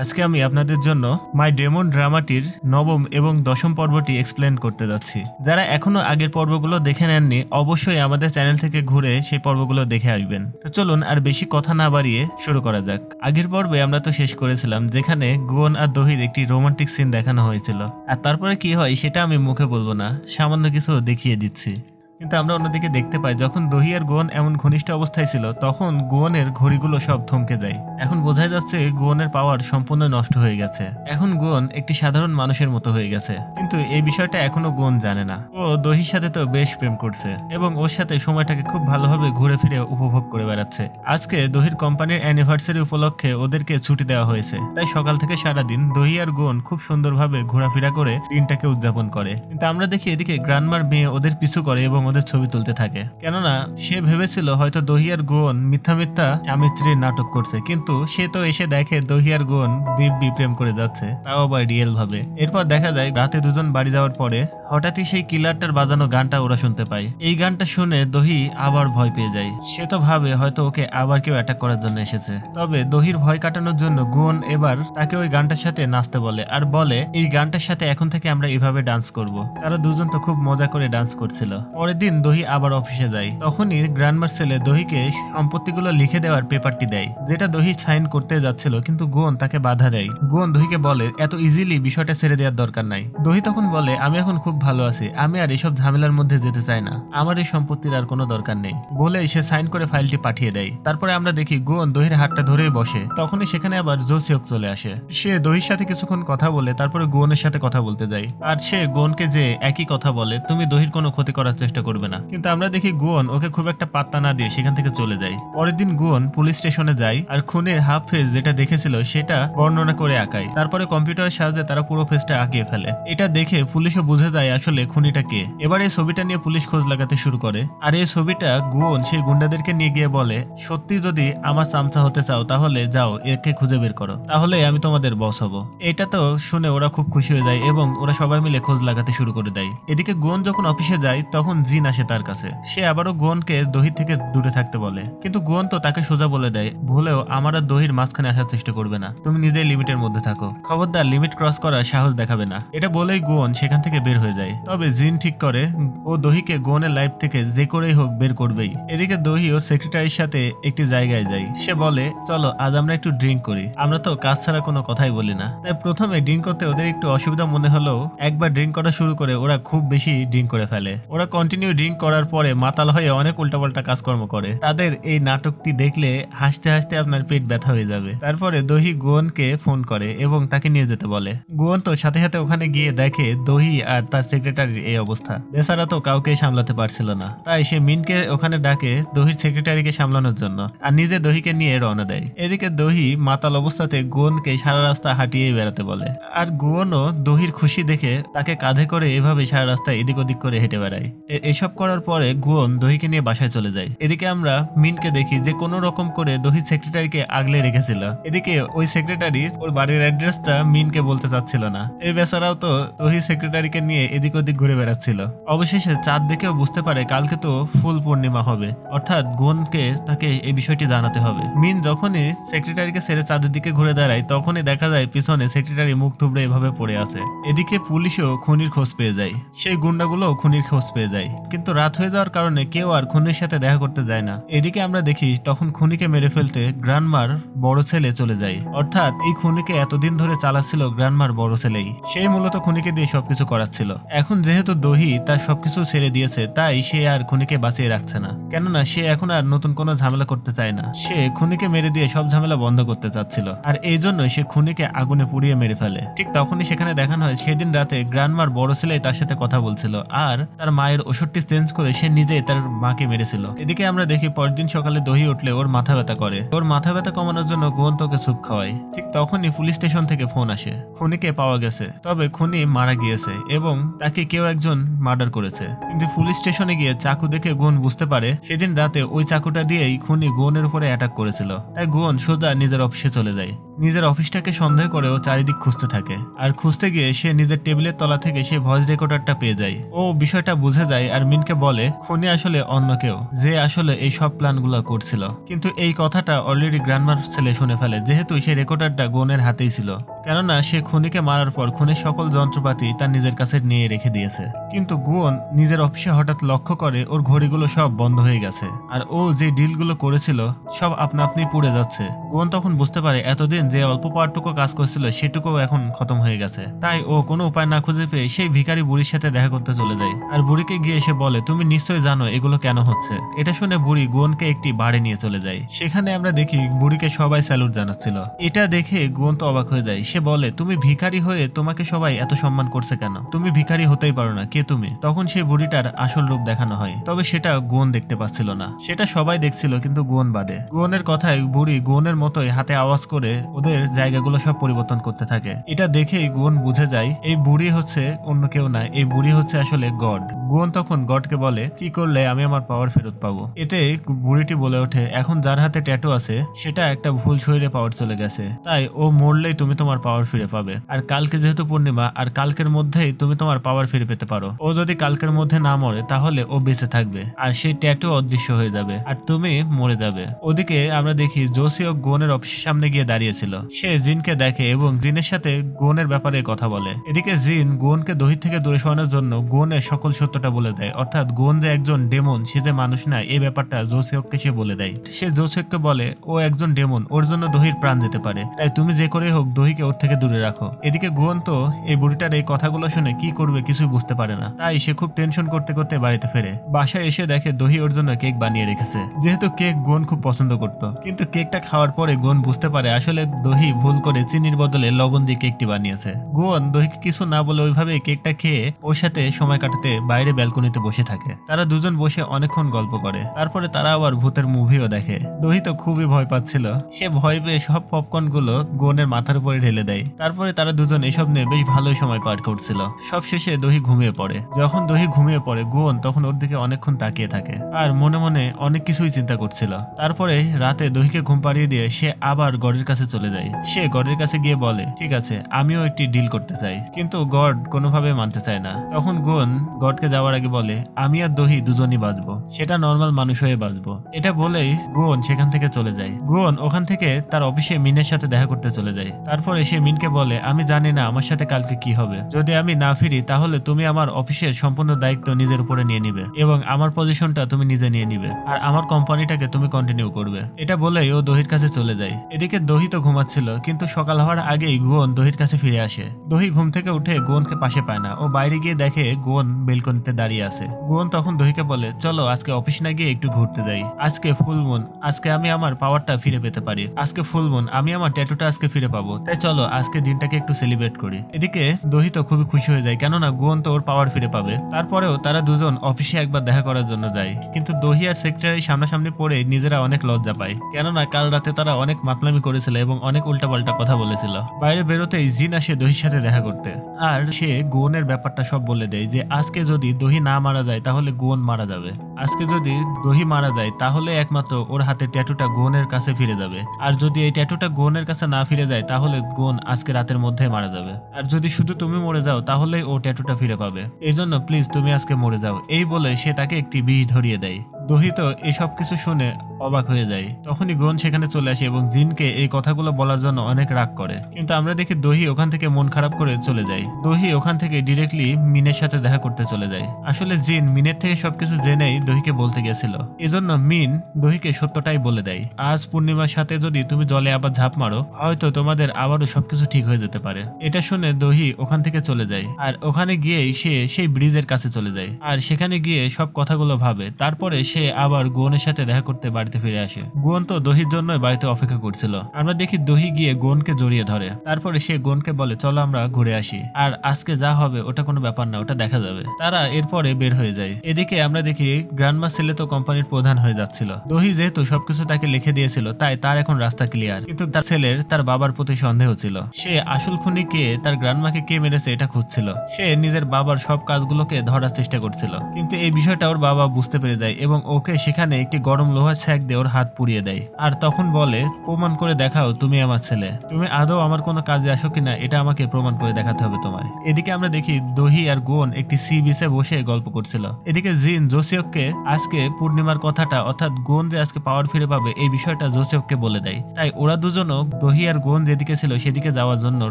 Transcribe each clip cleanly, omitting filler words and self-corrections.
আজকে আমি আপনাদের জন্য মাই ডেমন ড্রামাটির নবম এবং দশম পর্বটি এক্সপ্লেন করতে যাচ্ছি। যারা এখনো আগের পর্বগুলো দেখে নেননি অবশ্যই আমাদের চ্যানেল থেকে ঘুরে সেই পর্বগুলো দেখে আসবেন। তো চলুন আর বেশি কথা না বাড়িয়ে শুরু করা যাক। আগের পর্বে আমরা তো শেষ করেছিলাম যেখানে গুয়ন আর দহির একটি রোমান্টিক সিন দেখানো হয়েছিল, আর তারপরে কি হয় সেটা আমি মুখে বলবো না, সামান্য কিছু দেখিয়ে দিচ্ছি। কিন্তু আমরা অন্যদিকে দেখতে পাই যখন দহি আর গুয়ন এমন ঘনিষ্ঠ অবস্থায় ছিল তখন গুয়নের ঘড়িগুলো সব থমকে যায়। এখন বোঝা যাচ্ছে গুয়নের পাওয়ার সম্পূর্ণ নষ্ট হয়ে গেছে। এখন গুয়ন একটি সাধারণ মানুষের মতো হয়ে গেছে, কিন্তু এই বিষয়টা এখনো গুয়ন জানে না। ও দহির সাথে তো বেশ প্রেম করছে এবং ওর সাথে সময়টাকে খুব ভালোভাবে ঘুরে ফিরে উপভোগ করে বেড়াচ্ছে। আজকে দহির কোম্পানির অ্যানিভার্সারি উপলক্ষে ওদেরকে ছুটি দেওয়া হয়েছে, তাই সকাল থেকে সারাদিন দহি আর গুয়ন খুব সুন্দরভাবে ঘোরাফেরা করে দিনটাকে উদযাপন করে। কিন্তু আমরা দেখি এদিকে গ্রান্ডমার মেয়ে ওদের পিছু করে এবং ওদের ছবি তুলতে থাকে, কেননা সে ভেবেছিল হয়তো দহি আর গুয়ন মিথ্যা মিথ্যা স্বামী স্ত্রীর নাটক করছে, কিন্তু সে তো এসে দেখে দহি আর গুয়ন দিব্যি প্রেম করে যাচ্ছে, তাও আবার রিয়েল ভাবে। এরপর দেখা যায় রাতে দুজন বাড়ি যাওয়ার পরে হঠাৎই সেই কিলারটার বাজানো গানটা ওরা শুনতে পায়। এই গানটা শুনে দহি আবার ভয় পেয়ে যায়। সে তো ভাবে হয়তো ওকে আবার কেউ অ্যাটাক করার জন্য এসেছে। তবে দহির ভয় কাটানোর জন্য গুয়ন এবার তাকে ওই গানটার সাথে নাচতে বলে, আর বলে এই গানটার সাথে এখন থেকে আমরা এভাবে ডান্স করব। তারা দুজন তো খুব মজা করে ডান্স করছিল। পরের দিন দহি আবার অফিসে যায়। তখনই গ্র্যান্ডমার ছেলে দহিকে সম্পত্তিগুলো লিখে দেওয়ার পেপারটি দেয়, যেটা দহি সাইন করতে যাচ্ছিল, কিন্তু গুয়ন তাকে বাধা দেয়। গুয়ন দহিকে বলে এত ইজিলি বিষয়টা ছেড়ে দেওয়ার দরকার নাই। দহি তখন বলে আমি এখন খুব ভালো আছি, আমি আর এসব ঝামেলার মধ্যে যেতে চাই না, আমার এই সম্পত্তির আর কোনো দরকার নেই বলে সে সাইন করে ফাইলটি পাঠিয়ে দেয়। তারপরে আমরা দেখি গুয়ন দহির হাতটা ধরেই বসে। তখনই সেখানে আবার জোসিওক চলে আসে। সে দহির সাথে কিছুক্ষণ কথা বলে তারপরে গুয়নের সাথে কথা বলতে যায়, আর সে গুয়নকে যে একই কথা বলে তুমি দহির কোনো ক্ষতি করার চেষ্টা করবে না। কিন্তু আমরা দেখি গুয়ন ওকে খুব একটা পাত্তা না দিয়ে সেখান থেকে চলে যায়। পরের দিন গুয়ন পুলিশ স্টেশনে যায় আর খুনের হাফ ফেজ যেটা দেখেছিল সেটা বর্ণনা করে আঁকায়। তারপরে কম্পিউটারের সাহায্যে তারা পুরো ফেজটা আঁকিয়ে ফেলে। এটা দেখে পুলিশও বুঝে যায় আসলে খুনিটা কে। এবার এই ছবিটা নিয়ে পুলিশ খোঁজ লাগাতে শুরু করে, আর এই ছবিটা গুয়ন সেই গুন্ডাদেরকে নিয়ে গিয়ে বলে সত্যি যদি আমার চামচা হতে চাও তাহলে যাও একে খুঁজে বের করো, তাহলে আমি তোমাদের বস হব। এটা তো শুনে ওরা খুব খুশি হয়ে যায় এবং ওরা সবাই মিলে খোঁজ লাগাতে শুরু করে দেয়। এদিকে গুয়ন যখন অফিসে যায় তখন জিন আসে তার কাছে। সে আবারও গুয়নকে দহি থেকে দূরে থাকতে বলে, কিন্তু গুয়ন তো তাকে সোজা বলে দেয় ভুলেও আমার আর দহির মাঝখানে আসার চেষ্টা করবে না, তুমি নিজেই লিমিটের মধ্যে থাকো, খবরদার লিমিট ক্রস করার সাহস দেখাবে না। এটা বলেই গুয়ন সেখান থেকে বের হয়ে যায়। তবে জিন ঠিক করে ও দহিকে গুয়নের লাইফ থেকে যে করেই হোক বের করবেই। এদিকে দহি ও সেক্রেটারির সাথে একটি জায়গায় যায়। সে বলে চলো আজ আমরা একটু ড্রিঙ্ক করি, আমরা তো কাজ ছাড়া কোনো কথাই বলি না। তাই প্রথমে ড্রিঙ্ক করতে ওদের একটু অসুবিধা মনে হলেও একবার ড্রিঙ্ক করা শুরু করে ওরা খুব বেশি ড্রিঙ্ক করে ফেলে। ওরা কন্টিনিউ ড্রিঙ্ক করার পরে মাতাল হয়ে অনেক উল্টাপাল্টা কাজকর্ম করে। তাদের এই নাটকটি দেখলে হাসতে হাসতে আপনার পেট ব্যথা হয়ে যাবে। তারপরে দহি গুয়নকে ফোন করে এবং তাকে নিয়ে যেতে বলে। গুয়ন তো সাথে সাথে ওখানে গিয়ে দেখে দহি আর তার সেক্রেটারির এই অবস্থা। বেচারা তো কাউকে সামলাতে পারছিল না, তাই সে মিনকে ওখানে ডাকে দহির সেক্রেটারিকে সামলানোর জন্য, আর নিজে দহিকে নিয়ে রওনা দেয়। এদিকে দহি মাতাল অবস্থাতে গুয়নকে সারা রাস্তা হাঁটিয়ে বেড়াতে বলে, আর গুয়নও দহির খুশি দেখে তাকে কাঁধে করে এভাবে সারা রাস্তা এদিক ওদিক করে হেঁটে বেড়ায়। এসব করার পরে গুয়ন দহিকে নিয়ে বাসায় চলে যায়। এদিকে আমরা মিনকে দেখি যে কোনো রকম করে দহির সেক্রেটারিকে আগলে রেখেছিল। এদিকে ওই সেক্রেটারি ওর বাড়ির অ্যাড্রেসটা মিনকে বলতে চাচ্ছিল না। এই বেচারাও তো দহির সেক্রেটারিকে নিয়ে এদিক ওদিক ঘুরে বেড়াচ্ছিল। অবশেষে চাঁদ দেখেও বুঝতে পারে কালকে তো ফুল পূর্ণিমা হবে, অর্থাৎ গুয়নকে তাকে এই বিষয়টি জানাতে হবে। মিন যখনই সেক্রেটারিকে ছেড়ে চাঁদের দিকে ঘুরে দাঁড়ায় তখনই দেখা যায় পিছনে সেক্রেটারি মুখ থুবড়ে এভাবে পড়ে আছে। এদিকে পুলিশও খুনির খোঁজ পেয়ে যায়। সেই গুন্ডাগুলো খুনির খোঁজ পেয়ে যায়, কিন্তু রাত হয়ে যাওয়ার কারণে কেউ আর খুনির সাথে দেখা করতে যায় না। এদিকে আমরা দেখি তখন খুনিকে মেরে ফেলতে গ্রান্ডমার বড় ছেলে চলে যায়, অর্থাৎ এই খুনিকে এতদিন ধরে চালাচ্ছিল গ্রান্ডমার বড় ছেলেই। সেই মূলত খুনিকে দিয়ে সবকিছু করাচ্ছিল। এখন যেহেতু দহি তার সবকিছু ছেড়ে দিয়েছে তাই সে আর খুনিকে বাঁচিয়ে রাখছে না, কেননা সে এখন আর নতুন কোনো ঝামেলা করতে চায় না। সে খুনিকে মেরে দিয়ে সব ঝামেলা বন্ধ করতে চাচ্ছিল, আর এই জন্যই সে খুনিকে আগুনে পুড়িয়ে মেরে ফেলে। ঠিক তখনই সেখানে দেখানো হয় সেদিন রাতে গ্রান্ডমার বড় ছেলে তার সাথে কথা বলছিল, আর তার মায়ের ওষুধটি চেঞ্জ করে সে নিজেই তার মাকে মেরেছিল। এদিকে আমরা দেখি পরের দিন সকালে দহি উঠলে ওর মাথা ব্যথা করে। ওর মাথা ব্যথা কমানোর জন্য গুয়ন তোকে স্যুপ খাওয়ায়। ঠিক তখনই পুলিশ স্টেশন থেকে ফোন আসে, খুনিকে পাওয়া গেছে, তবে খুনি মারা গিয়েছে এবং তাকে কেউ একজন মার্ডার করেছে। কিন্তু পুলিশ স্টেশনে গিয়ে চাকু দেখে গুয়ন বুঝতে পারে সেদিন রাতে ওই চাকুটা দিয়েই খুনি গুয়নের উপরে অ্যাটাক করেছিল। তাই গুয়ন সোজা নিজের অফিসে চলে যায়। নিজের অফিসটাকে সন্দেহ করে ও চারিদিক খুঁজতে থাকে, আর খুঁজতে গিয়ে সে নিজের টেবিলের তলা থেকে সেই ভয়েস রেকর্ডারটা পেয়ে যায়। ও বিষয়টা বুঝে যায় আর মিনকে বলে খুনি আসলে অন্য কেউ, যে আসলে এই সব প্ল্যানগুলো করছিল। কিন্তু এই কথাটা অলরেডি গ্র্যান্ডমার ছেলে শুনে ফেলে, যেহেতু সেই রেকর্ডারটা গোনের হাতেই ছিল। কেননা সে খুনিকে মারার পর খুনির সকল যন্ত্রপাতি তার নিজের কাছে নিয়ে রেখে দিয়েছে। কিন্তু গুয়ন নিজের অফিসে হঠাৎ লক্ষ্য করে ওর ঘড়িগুলো সব বন্ধ হয়ে গেছে, আর ও যে ডিলগুলো করেছিল সব আপনা আপনি পুড়ে যাচ্ছে। গুয়ন তখন বুঝতে পারে এতদিন যে অল্প পাওয়ারটুকু কাজ করছিল সেটুকু এখন খতম হয়ে গেছে। তাই ও কোনো উপায় না খুঁজে পেয়ে সেই ভিখারি বুড়ির সাথে দেখা করতে চলে যায়। আর বুড়িকে গিয়ে এসে বলে তুমি নিশ্চয়ই জানো এগুলো কেন হচ্ছে। এটা শুনে বুড়ি গুয়নকে একটি বাড়ি নিয়ে চলে যায়। সেখানে আমরা দেখি বুড়িকে সবাই স্যালুট জানাচ্ছিল। এটা দেখে গুয়ন তো অবাক হয়ে যায়। সে বলে তুমি ভিখারি হয়ে তোমাকে সবাই এত সম্মান করছে কেন? তুমি ভিখারি হতেই পারো না, কে তুমি? তখন সেই বুড়িটার আসল রূপ দেখানো হয়, তবে সেটা গুয়ন দেখতে পাচ্ছিল না। সেটা সবাই দেখছিল কিন্তু গুয়ন বাদে। গুয়নের কথায় বুড়ি গুয়নের মতোই হাতে আওয়াজ করে ওদের জায়গাগুলো সব পরিবর্তন করতে থাকে। এটা দেখেই গুয়ন বুঝে যায় এই বুড়ি হচ্ছে অন্য কেউ না, এই বুড়ি হচ্ছে আসলে গড। গুয়ন তখন গডকে বলে কি করলে আমি আমার পাওয়ার ফেরত পাবো? এতে বুড়িটি বলে ওঠে এখন যার হাতে ট্যাটু আছে সেটা একটা ভুল শরীরে পাওয়ার চলে গেছে, তাই ও মরলেই তুমি তোমার পাওয়ার ফিরে পাবে। আর কালকে যেহেতু পূর্ণিমা, আর কালকের মধ্যেই তুমি তোমার পাওয়ার ফিরে পেতে পারো। ও যদি কালকের মধ্যে না মরে তাহলে ও বেঁচে থাকবে, আর সেই ট্যাটু অদৃশ্য হয়ে যাবে, আর তুমি মরে যাবে। ওদিকে আমরা দেখি জোসিও গোনের অফিসের সামনে গিয়ে দাঁড়িয়েছিল। সে জিনকে দেখে এবং জিনের সাথে গোনের ব্যাপারে কথা বলে। এদিকে জিন গোনকে দহি থেকে দূরে সরানোর জন্য গোনের সকল সত্যটা বলে দেয়, অর্থাৎ গোন যে একজন ডেমন, সে যে মানুষ না, এই ব্যাপারটা জোসিওকে সে বলে দেয়। সে জোসিওকে বলে ও একজন ডেমন, ওর জন্য দহির প্রাণ যেতে পারে, তাই তুমি যে করে হোক দহিকে ওর থেকে দূরে রাখো। এদিকে গোন তো এই বুড়িটার এই কথাগুলো শুনে কি করবে কিছু বুঝতে পারে না, তাই সে খুব টেনশন করতে করতে বাড়িতে ফেরে। বাসায় এসে দেখে দহি ওর জন্য কেক বানিয়ে রেখেছে, যেহেতু কেক গোন খুব পছন্দ করত। কিন্তু কেকটা খাওয়ার পরে গোন বুঝতে পারে আসলে দহি ভুল করে চিনির বদলে লবণ দিয়ে কেকটি বানিয়েছে। গোন দহিকে কিছু না বলে ওইভাবে কেকটা খেয়ে ওর সাথে সময় কাটাতে বাইরে ব্যালকনিতে বসে থাকে। তারা দুজন বসে অনেকক্ষণ গল্প করে, তারপরে তারা আবার ভূতের মুভিও দেখে। দহি তো খুবই ভয় পাচ্ছিল, সে ভয় পেয়ে সব পপকর্ন গুলো গোনের মাথার উপরে ঢেলে দেয়। তারপরে তারা দুজন এসব নিয়ে বেশ ভালোই সময় পার করছিল। সব শেষে দহি ঘুমিয়ে পড়ে। যখন দহি ঘুমিয়ে পড়ে গোন তখন ওর দিকে অনেকক্ষণ তাকিয়ে থাকে আর মনে মনে অনেক কিছুই চিন্তা করছিল। তারপরে রাতে দহিকে ঘুম পাড়িয়ে দিয়ে সে আবার গডের কাছে চলে যায়। সে গডের কাছে গিয়ে বলে ঠিক আছে আমিও একটি ডিল করতে চাই, কিন্তু গড কোনোভাবে মানতে চায় না। তখন গোন গডকে যাওয়ার আগে বলে আমি আর দহি দুজনই বাঁচবো, সেটা নর্মাল মানুষ হয়ে বাঁচবো। এটা বলেই গোন সেখান থেকে চলে যায়। গোন ওখান থেকে তার অফিসে মিনের সাথে দেখা করতে চলে যায়। তারপরে সে মিনকে বলে আমি জানি না আমার সাথে কালকে কি হবে, যদি আমি না ফিরি তাহলে তুমি আমার অফিসের সম্পূর্ণ দায়িত্ব নিজের উপরে নিয়ে নিবে এবং আমার পজিশনটা তুমি নিজে নিয়ে নিবে, আর আমার কোম্পানিটাকে তুমি কন্টিনিউ করবে। এটা বলেই ও দহির কাছে চলে যায়। এদিকে দহি তো ঘুমাচ্ছিল, কিন্তু সকাল হওয়ার আগেই গোন দহির কাছে ফিরে আসে। দহি ঘুম থেকে উঠে গোনকে পাশে পায় না, ও বাইরে গিয়ে দেখে গোন বেলকনিতে দাঁড়িয়ে আছে। গোন তখন দহিকে বলে চলো আজকে অফিস না গিয়ে একটু ঘুরতে যাই, আজকে ফুল মুন, আজকে আমি আমার পাওয়ারটা ফিরে পেতে পারি, আজকে ফুল মুন, আমি আমার ট্যাটুটা আজকে ফিরে পাবো, তাই চলো আজকে দিনটাকে একটু সেলিব্রেট করি। এদিকে দহি তো খুবই খুশি হয়ে যায়, কেননা গোন তো ওর পাওয়ার ফিরে পাবে। তারপরেও তারা দুজন অফিসে একবার দেখা করার জন্য যায়, কিন্তু দহি আর সেক্রেটারি সামনাসামনি পড়ে নিজেরা অনেক লজ্জা পায়, কেননা কাল রাতে তারা অনেক মাতলামি করেছিল এবং অনেক উল্টাপাল্টা কথা বলেছিল। বাইরে বেরোতেই জিন আসে দহির সাথে দেখা করতে, আর সে গোনের ব্যাপারটা সব বলে দেয় যে আজকে যদি দহি না মারা যায় তাহলে গোন মারা যাবে, আজকে যদি দহি মারা যায় তাহলে একমাত্র ওর হাতে ট্যাটুটা গোনের কাছে ফিরে যাবে, আর যদি এই ট্যাটুটা গোনের কাছে না ফিরে যায় তাহলে গোন আজকে রাতের মধ্যে মারা যাবে, আর যদি শুধু তুমি মরে যাও তাহলে ও ট্যাটুটা ফিরে পাবে। এই জন্য প্লিজ তুমি আজকে মরে যাও। এই বলে সে তাকে একটি বিষ ধরিয়ে দেয়। দহি তো এসব কিছু শুনে অবাক হয়ে যায়। তখনই গোন সেখানে চলে আসে এবং জিনকে এই কথাগুলো বলার জন্য অনেক রাগ করে, কিন্তু আমরা দেখি দহি ওখান থেকে মন খারাপ করে চলে যায়। দহি ওখান থেকে ডিরেক্টলি মিনের সাথে দেখা করতে চলে যায়। আসলে জিন মিনের থেকে সবকিছু জেনেই দহিকে বলতে গেছিল, এজন্য মিন দহিকে সত্যটাই বলে দেয়। আজ পূর্ণিমার সাথে যদি তুমি জলে আবার ঝাঁপ মারো হয়তো তোমাদের আবারও সবকিছু ঠিক হয়ে যেতে পারে। এটা শুনে দহি ওখান থেকে চলে যায়, আর ওখানে গিয়েই সে সেই ব্রিজের কাছে চলে যায়, আর সেখানে গিয়ে সব কথাগুলো ভাবে। তারপরে সে আবার গোনের সাথে দেখা করতে বাড়িতে ফিরে আসে। গোন তো দহির জন্য বাড়িতে অপেক্ষা করছিল। আমরা দেখি দহি গিয়ে গোনকে জড়িয়ে ধরে, তারপরে সে গোনকে বলে চলো আমরা ঘুরে আসি, আর আজকে যা হবে ওটা কোনো ব্যাপার না, ওটা দেখা যাবে। তারা এরপরে বের হয়ে যায়। এদিকে আমরা দেখি গ্র্যান্ডমা ছেলে তো কোম্পানির প্রধান হয়ে যাচ্ছিল। দহি যেহেতু সবকিছু তাকে লিখে দিয়েছিল তাই তার এখন রাস্তা ক্লিয়ার, কিন্তু তার ছেলের তার বাবার প্রতি সন্দেহ ছিল। সে আসল খুনি কে, তার গ্র্যান্ডমাকে কে মেরেছে এটা খুঁজছিল। সে নিজের বাবার সব কাজগুলোকে ধরার চেষ্টা করছিল, কিন্তু এই বিষয়টা ওর বাবা বুঝতে পেরে যায় এবং ওকে সেখানে একটি গরম লোহার ছ্যাঁক দিয়ে ওর হাত পুড়িয়ে দেয় আর তখন বলে, প্রমাণ করে দেখাও তুমি আমার ছেলে, তুমি আদৌ আমার কোনো কাজে আসো কিনা এটা আমাকে প্রমাণ করে দেখাতে হবে তোমার। এদিকে আমরা দেখি দহি আর গোন একটি সি বিচে বসে গল্প করছিল। এদিকে জিন জোসিওককে আজকে পূর্ণিমার কথাটা অর্থাৎ গোন যে আজকে পাওয়ার ফিরে পাবে এই বিষয়টা জোসিওককে বলে দেয়। তাই ওরা দুজনও দহি আর গোন যেদিকে ছিল সেদিকে যাওয়ার জন্য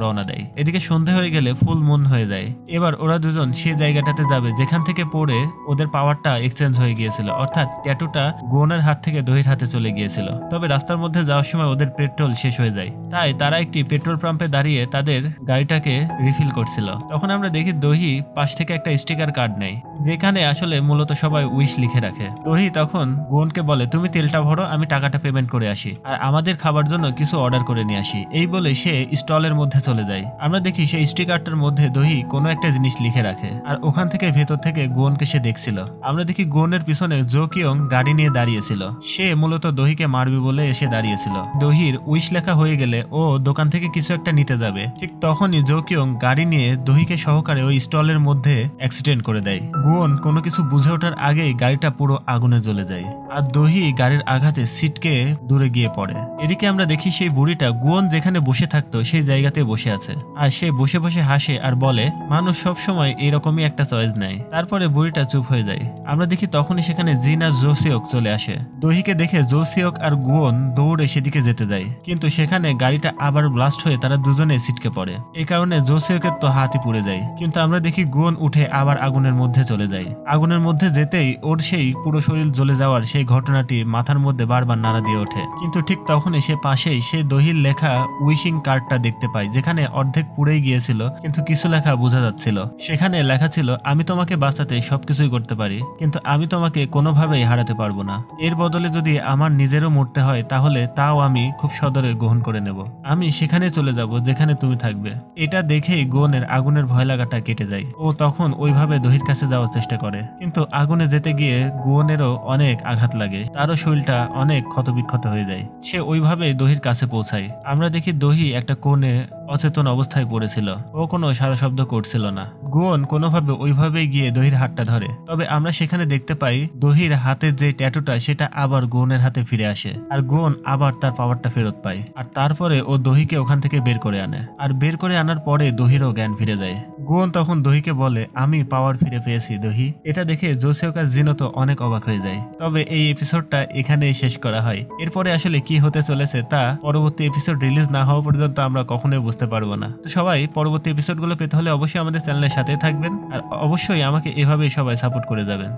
রওনা দেয়। এদিকে সন্ধে হয়ে গেলে ফুল মুন হয়ে যায়। এবার ওরা দুজন সেই জায়গাটাতে যাবে যেখান থেকে পড়ে ওদের পাওয়ারটা এক্সচেঞ্জ হয়ে গিয়েছিল, অর্থাৎ ট্যাটুটা গোনের হাত থেকে দহির হাতে চলে গিয়েছিল। তবে রাস্তার মধ্যে যাওয়ার সময় ওদের পেট্রোল শেষ হয়ে যায়, তাই তারা একটি পেট্রোল পাম্পে দাঁড়িয়ে তাদের গাড়িটাকে রিফিল করছিল। তখন আমরা দেখি দহি পাশ থেকে একটা স্টিকার কার্ড নেয় যেখানে আসলে মূলত সবাই উইশ লিখে রাখে। দহি তখন গোনকে বলে, তুমি তেলটা ভরো, আমি টাকাটা পেমেন্ট করে আসি আর আমাদের খাবার জন্য কিছু অর্ডার করে নিয়ে আসি। এই বলে সে স্টলের মধ্যে চলে যায়। আমরা দেখি সেই স্টিকারটার মধ্যে দহি কোনো একটা জিনিস লিখে রাখে আর ওখান থেকে ভেতর থেকে গোনকে সে দেখছিল। আমরা দেখি গোনের পিছনে জো কিয়ং গাড়ি নিয়ে দাঁড়িয়েছিল। সে মূলত দহিকে মারবে বলে এসে দাঁড়িয়েছিল। দহির উইশ লেখা হয়ে গেলে ও দোকান থেকে কিছু একটা নিতে যাবে, ঠিক তখনই জো কিয়ং গাড়ি নিয়ে দহিকে সহকারে ওই স্টলের মধ্যে অ্যাক্সিডেন্ট করে দেয়। গোন কোনো কিছু বুঝে ওঠার আগেই গাড়িটা পুরো আগুনে জ্বলে যায় আর দহি গাড়ির আঘাতে সিটকে দূরে গিয়ে পড়ে। এদিকে আমরা দেখি সেই বুড়িটা গোন যেখানে বসে থাকতো সেই জায়গাতে বসে আছে আর সে বসে বসে হাসে আর বলে, মানুষ সবসময় এরকমই একটা চয়েস নেয়। তারপরে বুড়িটা চুপ হয়ে যায়। আমরা দেখি তখনই সেখানে জিন আর জোসিওক চলে আসে। দহিকে দেখে জোসিওক আর গোন দৌড়ে সেদিকে যেতে যায়, কিন্তু সেখানে গাড়িটা আবার ব্লাস্ট হয়ে তারা দুজনে ছিটকে পড়ে। এই কারণে জোসিওকের তো হাতই পুড়ে যায়, কিন্তু আমরা দেখি গোন উঠে আবার আগুনের মধ্যে চলে যায়। আগুনের মধ্যে যেতেই ওর সেই পুরো শরীর জ্বলে যাওয়ার সেই ঘটনাটি মাথার মধ্যে বারবার নাড়া দিয়ে ওঠে। কিন্তু ঠিক তখনই সে পাশেই সে দহির লেখা উইশিং কার্ডটা দেখতে পায় যেখানে অর্ধেক পুড়েই গিয়েছিল কিন্তু কিছু লেখা বোঝা যাচ্ছিল। সেখানে লেখা ছিল, আমি তোমাকে বাঁচাতে সবকিছুই করতে পারি, কিন্তু আমি তোমাকে কোনোভাবেই হারাতে পারবো না। এর বদলে যদি আমার নিজেরও মরতে হয় তাহলে তাও আমি খুব সদরে গ্রহণ করে নেব। আমি সেখানে চলে যাব যেখানে তুমি থাকবে। এটা দেখেই গোনের আগুনের ভয় লাগাটা কেটে যায়। ও তখন ওইভাবে দহির কাছে যাওয়ার চেষ্টা করে, কিন্তু আগুনে যেতে গিয়ে গোনেরও অনেক আঘাত লাগে, তারও শরীরটা অনেক ক্ষতবিক্ষত হয়ে যায়। সে ওইভাবে দহির কাছে পৌঁছায়। আমরা দেখি দহি একটা কোণে অচেতন অবস্থায় পড়েছিল, ও কোনো সারা শব্দ করছিল না। গোন কোনোভাবে ওইভাবেই গিয়ে দহির হাতটা ধরে, তবে আমরা সেখানে দেখতে পাই দহির হাতের যে ট্যাটুটা সেটা আবার গোনের হাতে ফিরে আসে আর গোন আবার তার পাওয়ারটা ফেরত পায়। আর তারপরে ও দহিকে ওখান থেকে বের করে আনে আর বের করে আনার পরে দহিরও জ্ঞান ফিরে যায়। গোন তখন দহিকে বলে, আমি পাওয়ার ফিরে পেয়েছি দহি। এটা দেখে জোসিওক আর জিনো তো অনেক অবাক হয়ে যায়। তবে এই এপিসোডটা এখানেই শেষ করা হয়। এরপরে আসলে কি হতে চলেছে তা পরবর্তী এপিসোড রিলিজ না হওয়া পর্যন্ত আমরা কখনোই বুঝতে পারবো না। তো সবাই পরবর্তী এপিসোডগুলো পেতে হলে অবশ্যই আমাদের চ্যানেলের সাথে থাকবেন আর অবশ্যই আমাকে এভাবেই সবাই সাপোর্ট করে যাবেন।